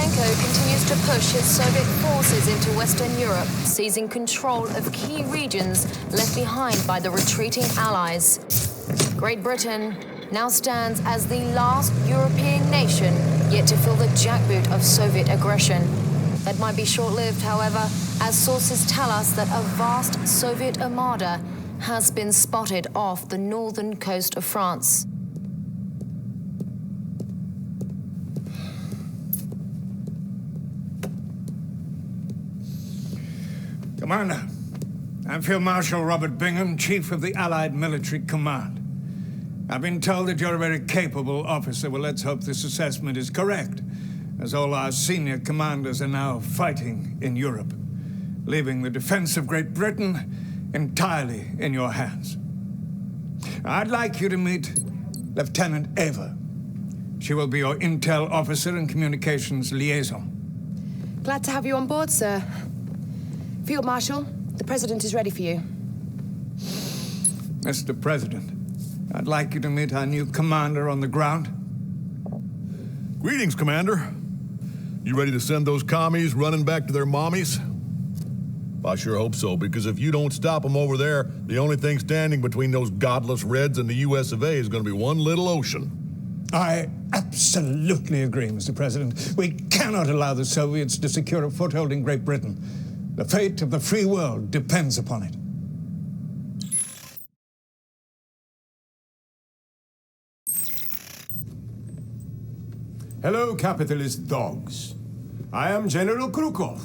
Lukashenko continues to push his Soviet forces into Western Europe, seizing control of key regions left behind by the retreating Allies. Great Britain now stands as the last European nation yet to feel the jackboot of Soviet aggression. That might be short-lived, however, as sources tell us that a vast Soviet armada has been spotted off the northern coast of France. Commander, I'm Field Marshal Robert Bingham, Chief of the Allied Military Command. I've been told that you're a very capable officer. Well, let's hope this assessment is correct, as all our senior commanders are now fighting in Europe, leaving the defense of Great Britain entirely in your hands. I'd like you to meet Lieutenant Eva. She will be your intel officer and communications liaison. Glad to have you on board, sir. Field Marshal, the President is ready for you. Mr. President, I'd like you to meet our new commander on the ground. Greetings, Commander. You ready to send those commies running back to their mommies? I sure hope so, because if you don't stop them over there, the only thing standing between those godless Reds and the US of A is going to be one little ocean. I absolutely agree, Mr. President. We cannot allow the Soviets to secure a foothold in Great Britain. The fate of the free world depends upon it. Hello, capitalist dogs. I am General Krukov,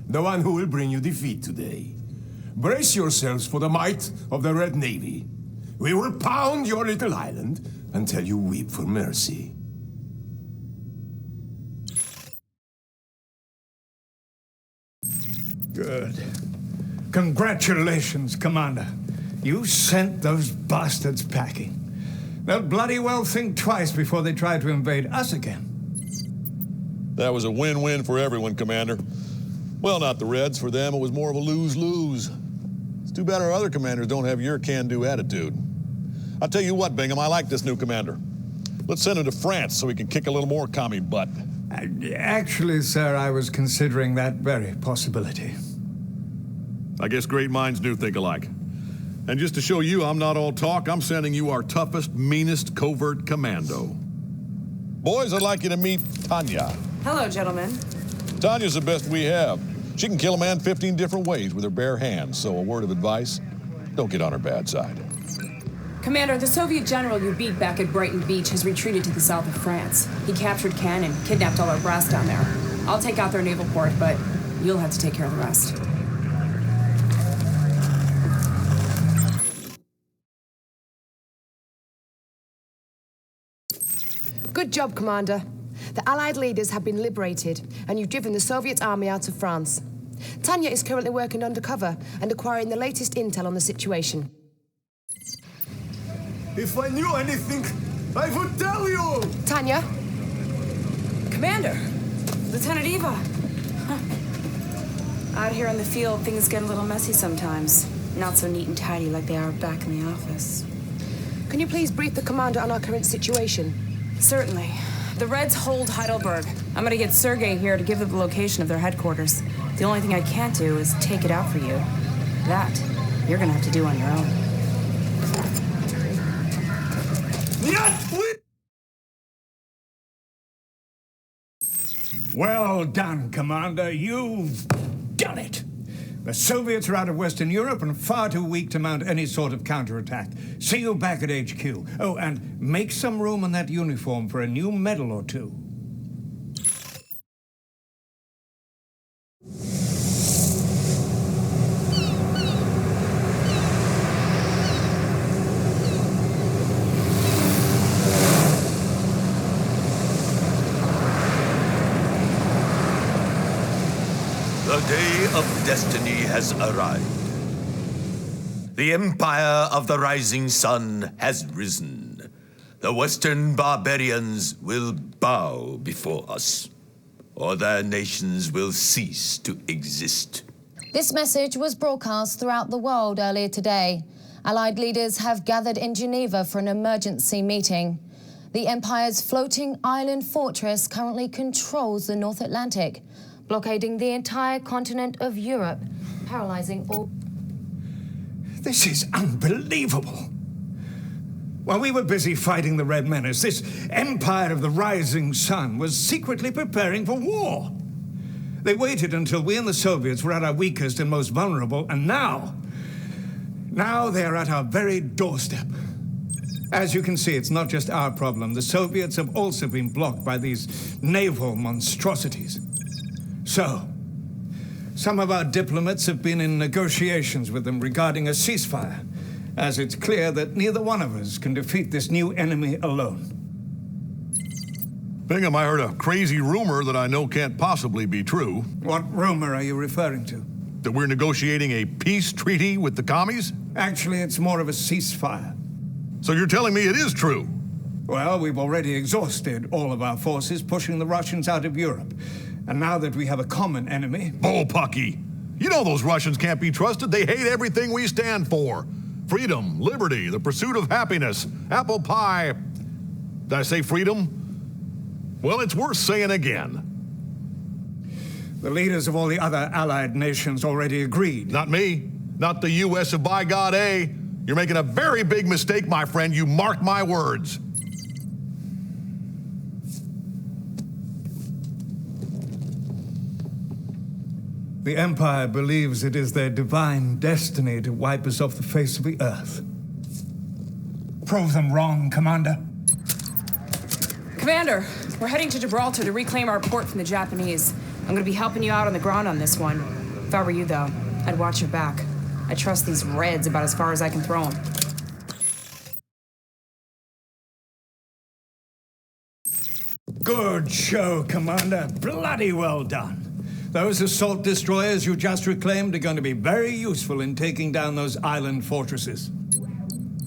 the one who will bring you defeat today. Brace yourselves for the might of the Red Navy. We will pound your little island until you weep for mercy. Good. Congratulations, Commander. You sent those bastards packing. They'll bloody well think twice before they try to invade us again. That was a win-win for everyone, Commander. Well, not the Reds. For them, it was more of a lose-lose. It's too bad our other commanders don't have your can-do attitude. I'll tell you what, Bingham, I like this new commander. Let's send him to France so he can kick a little more commie butt. Actually, sir, I was considering that very possibility. I guess great minds do think alike. And just to show you I'm not all talk, I'm sending you our toughest, meanest covert commando. Boys, I'd like you to meet Tanya. Hello, gentlemen. Tanya's the best we have. She can kill a man 15 different ways with her bare hands, so a word of advice, don't get on her bad side. Commander, the Soviet general you beat back at Brighton Beach has retreated to the south of France. He captured Cannes and kidnapped all our brass down there. I'll take out their naval port, but you'll have to take care of the rest. Good job, Commander. The Allied leaders have been liberated, and you've driven the Soviet army out of France. Tanya is currently working undercover and acquiring the latest intel on the situation. If I knew anything, I would tell you! Tanya? Commander! Lieutenant Eva! Huh. Out here in the field, things get a little messy sometimes. Not so neat and tidy like they are back in the office. Can you please brief the Commander on our current situation? Certainly. The Reds hold Heidelberg. I'm gonna get Sergei here to give them the location of their headquarters. The only thing I can't do is take it out for you. That, you're gonna have to do on your own. Well done, Commander. You've done it. The Soviets are out of Western Europe and far too weak to mount any sort of counterattack. See you back at HQ. Oh, and make some room in that uniform for a new medal or two. The day of destiny has arrived. The empire of the rising sun has risen. The Western barbarians will bow before us, or their nations will cease to exist. This message was broadcast throughout the world earlier today. Allied leaders have gathered in Geneva for an emergency meeting. The Empire's floating island fortress currently controls the North Atlantic, blockading the entire continent of Europe, paralyzing all... This is unbelievable. While we were busy fighting the Red Menace, this Empire of the Rising Sun was secretly preparing for war. They waited until we and the Soviets were at our weakest and most vulnerable, and now they are at our very doorstep. As you can see, it's not just our problem. The Soviets have also been blocked by these naval monstrosities. So, some of our diplomats have been in negotiations with them regarding a ceasefire, as it's clear that neither one of us can defeat this new enemy alone. Bingham, I heard a crazy rumor that I know can't possibly be true. What rumor are you referring to? That we're negotiating a peace treaty with the commies? Actually, it's more of a ceasefire. So you're telling me it is true? Well, we've already exhausted all of our forces pushing the Russians out of Europe. And now that we have a common enemy... Bullpucky! You know those Russians can't be trusted. They hate everything we stand for. Freedom, liberty, the pursuit of happiness, apple pie. Did I say freedom? Well, it's worth saying again. The leaders of all the other allied nations already agreed. Not me. Not the U.S. of by God A. You're making a very big mistake, my friend. You mark my words. The Empire believes it is their divine destiny to wipe us off the face of the earth. Prove them wrong, Commander. Commander, we're heading to Gibraltar to reclaim our port from the Japanese. I'm gonna be helping you out on the ground on this one. If I were you, though, I'd watch your back. I trust these Reds about as far as I can throw them. Good show, Commander. Bloody well done. Those assault destroyers you just reclaimed are going to be very useful in taking down those island fortresses.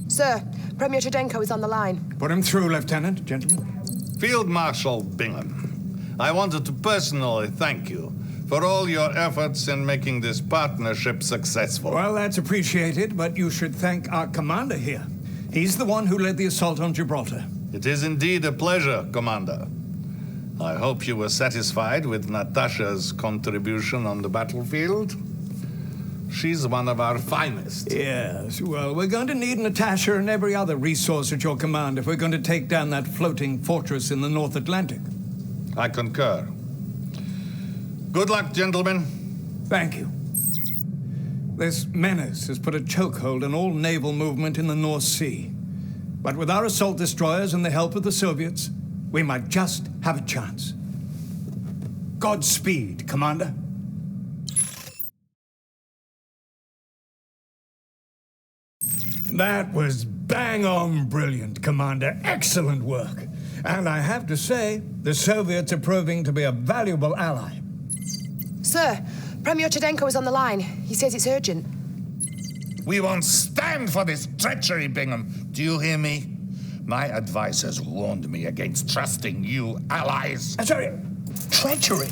Sir, Premier Chudenko is on the line. Put him through, Lieutenant. Gentlemen. Field Marshal Bingham, I wanted to personally thank you for all your efforts in making this partnership successful. Well, that's appreciated, but you should thank our commander here. He's the one who led the assault on Gibraltar. It is indeed a pleasure, Commander. I hope you were satisfied with Natasha's contribution on the battlefield. She's one of our finest. Yes, well, we're going to need Natasha and every other resource at your command if we're going to take down that floating fortress in the North Atlantic. I concur. Good luck, gentlemen. Thank you. This menace has put a chokehold on all naval movement in the North Sea. But with our assault destroyers and the help of the Soviets, we might just have a chance. Godspeed, Commander. That was bang-on brilliant, Commander. Excellent work. And I have to say, the Soviets are proving to be a valuable ally. Sir, Premier Chudenko is on the line. He says it's urgent. We won't stand for this treachery, Bingham. Do you hear me? My advisors warned me against trusting you allies. Sorry, treachery?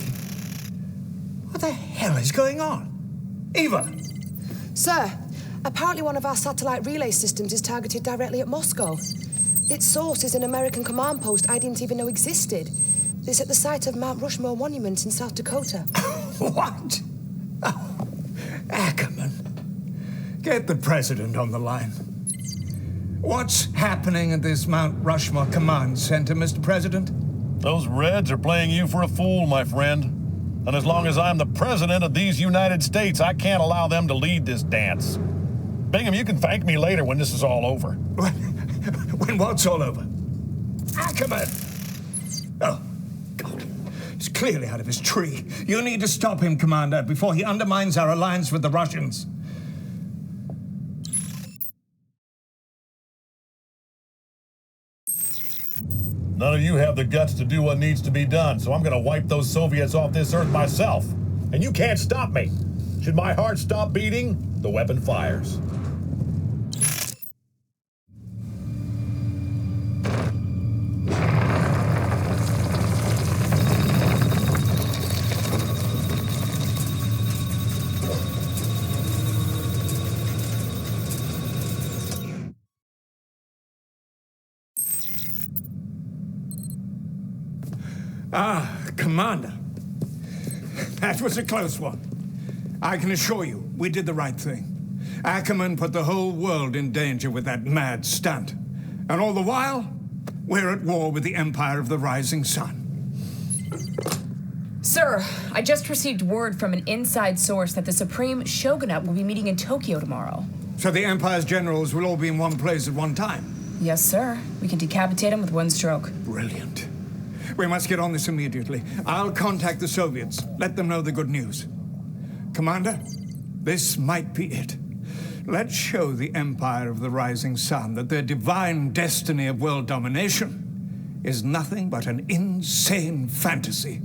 What the hell is going on? Eva! Sir, apparently one of our satellite relay systems is targeted directly at Moscow. Its source is an American command post I didn't even know existed. It's at the site of Mount Rushmore Monument in South Dakota. What? Oh, Ackerman. Get the president on the line. What's happening at this Mount Rushmore Command Center, Mr. President? Those Reds are playing you for a fool, my friend. And as long as I'm the president of these United States, I can't allow them to lead this dance. Bingham, you can thank me later when this is all over. When what's all over? Ackerman! Oh, God. He's clearly out of his tree. You need to stop him, Commander, before he undermines our alliance with the Russians. None of you have the guts to do what needs to be done, so I'm gonna wipe those Soviets off this earth myself. And you can't stop me. Should my heart stop beating, the weapon fires. Ah, Commander. That was a close one. I can assure you, we did the right thing. Ackerman put the whole world in danger with that mad stunt. And all the while, we're at war with the Empire of the Rising Sun. Sir, I just received word from an inside source that the Supreme Shogunate will be meeting in Tokyo tomorrow. So the Empire's generals will all be in one place at one time? Yes, sir. We can decapitate them with one stroke. Brilliant. We must get on this immediately. I'll contact the Soviets. Let them know the good news. Commander, this might be it. Let's show the Empire of the Rising Sun that their divine destiny of world domination is nothing but an insane fantasy.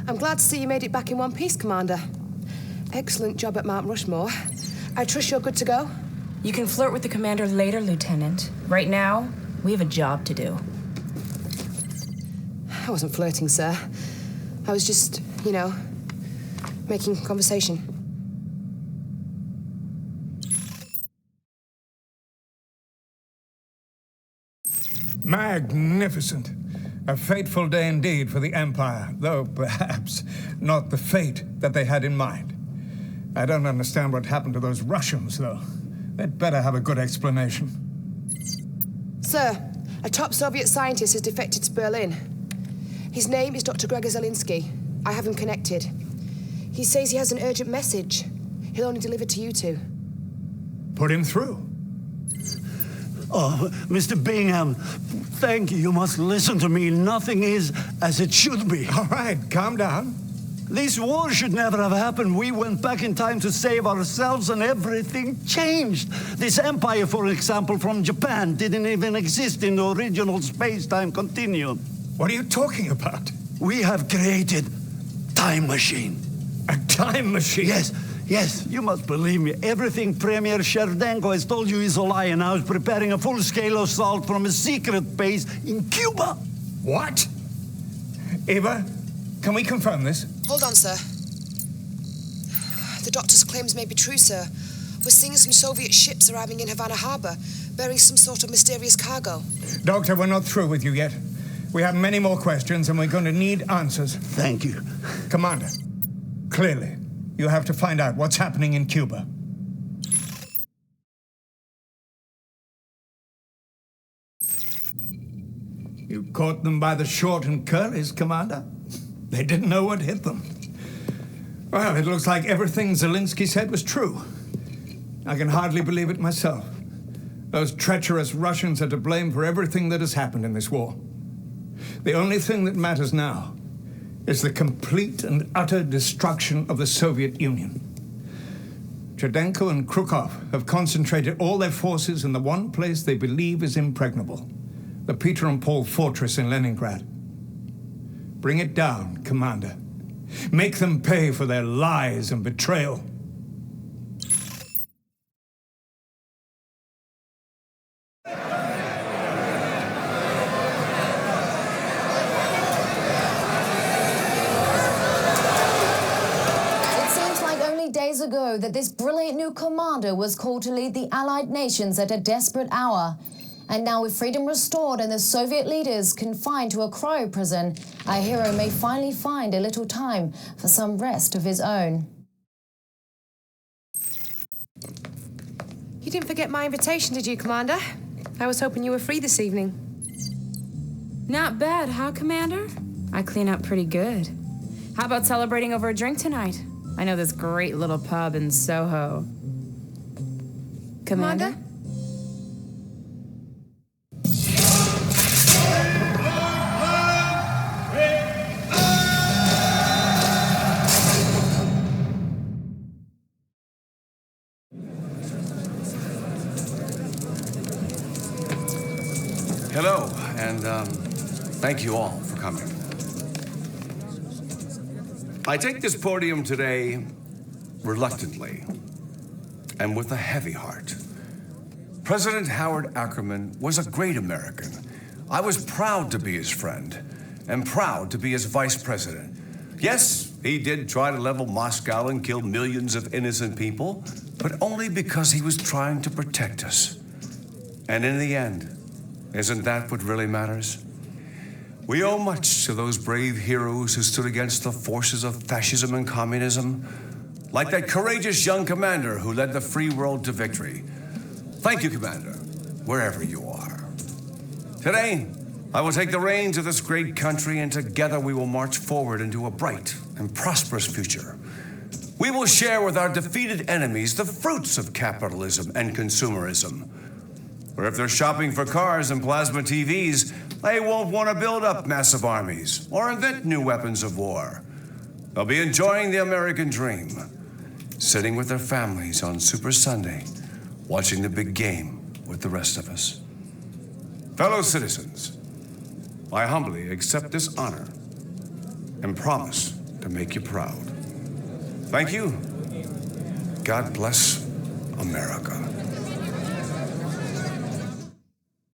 I'm glad to see you made it back in one piece, Commander. Excellent job at Mount Rushmore. I trust you're good to go? You can flirt with the commander later, Lieutenant. Right now, we have a job to do. I wasn't flirting, sir. I was just, making conversation. Magnificent. A fateful day indeed for the Empire, though perhaps not the fate that they had in mind. I don't understand what happened to those Russians, though. They'd better have a good explanation. Sir, a top Soviet scientist has defected to Berlin. His name is Dr. Gregor Zelinsky. I have him connected. He says he has an urgent message. He'll only deliver to you two. Put him through. Oh, Mr. Bingham, thank you. You must listen to me. Nothing is as it should be. All right, calm down. This war should never have happened. We went back in time to save ourselves and everything changed. This empire, for example, from Japan, didn't even exist in the original space-time continuum. What are you talking about? We have created time machine. A time machine? Yes, you must believe me. Everything Premier Sherdenko has told you is a lie, and now is preparing a full-scale assault from a secret base in Cuba. What? Eva, can we confirm this? Hold on, sir. The doctor's claims may be true, sir. We're seeing some Soviet ships arriving in Havana Harbor, bearing some sort of mysterious cargo. Doctor, we're not through with you yet. We have many more questions, and we're going to need answers. Thank you. Commander, clearly, you have to find out what's happening in Cuba. You caught them by the short and curlies, Commander. They didn't know what hit them. Well, it looks like everything Zelinsky said was true. I can hardly believe it myself. Those treacherous Russians are to blame for everything that has happened in this war. The only thing that matters now is the complete and utter destruction of the Soviet Union. Cherdenko and Krukov have concentrated all their forces in the one place they believe is impregnable, the Peter and Paul Fortress in Leningrad. Bring it down, Commander. Make them pay for their lies and betrayal. Days ago that this brilliant new commander was called to lead the Allied nations at a desperate hour. And now with freedom restored and the Soviet leaders confined to a cryo prison, our hero may finally find a little time for some rest of his own. You didn't forget my invitation, did you, Commander? I was hoping you were free this evening. Not bad, huh, Commander? I clean up pretty good. How about celebrating over a drink tonight? I know this great little pub in Soho. Commander? Hello, and thank you all for coming. I take this podium today reluctantly and with a heavy heart. President Howard Ackerman was a great American. I was proud to be his friend and proud to be his vice president. Yes, he did try to level Moscow and kill millions of innocent people, but only because he was trying to protect us. And in the end, isn't that what really matters? We owe much to those brave heroes who stood against the forces of fascism and communism, like that courageous young commander who led the free world to victory. Thank you, Commander, wherever you are. Today, I will take the reins of this great country, and together we will march forward into a bright and prosperous future. We will share with our defeated enemies the fruits of capitalism and consumerism. Or if they're shopping for cars and plasma TVs, they won't want to build up massive armies or invent new weapons of war. They'll be enjoying the American dream, sitting with their families on Super Sunday, watching the big game with the rest of us. Fellow citizens, I humbly accept this honor and promise to make you proud. Thank you. God bless America.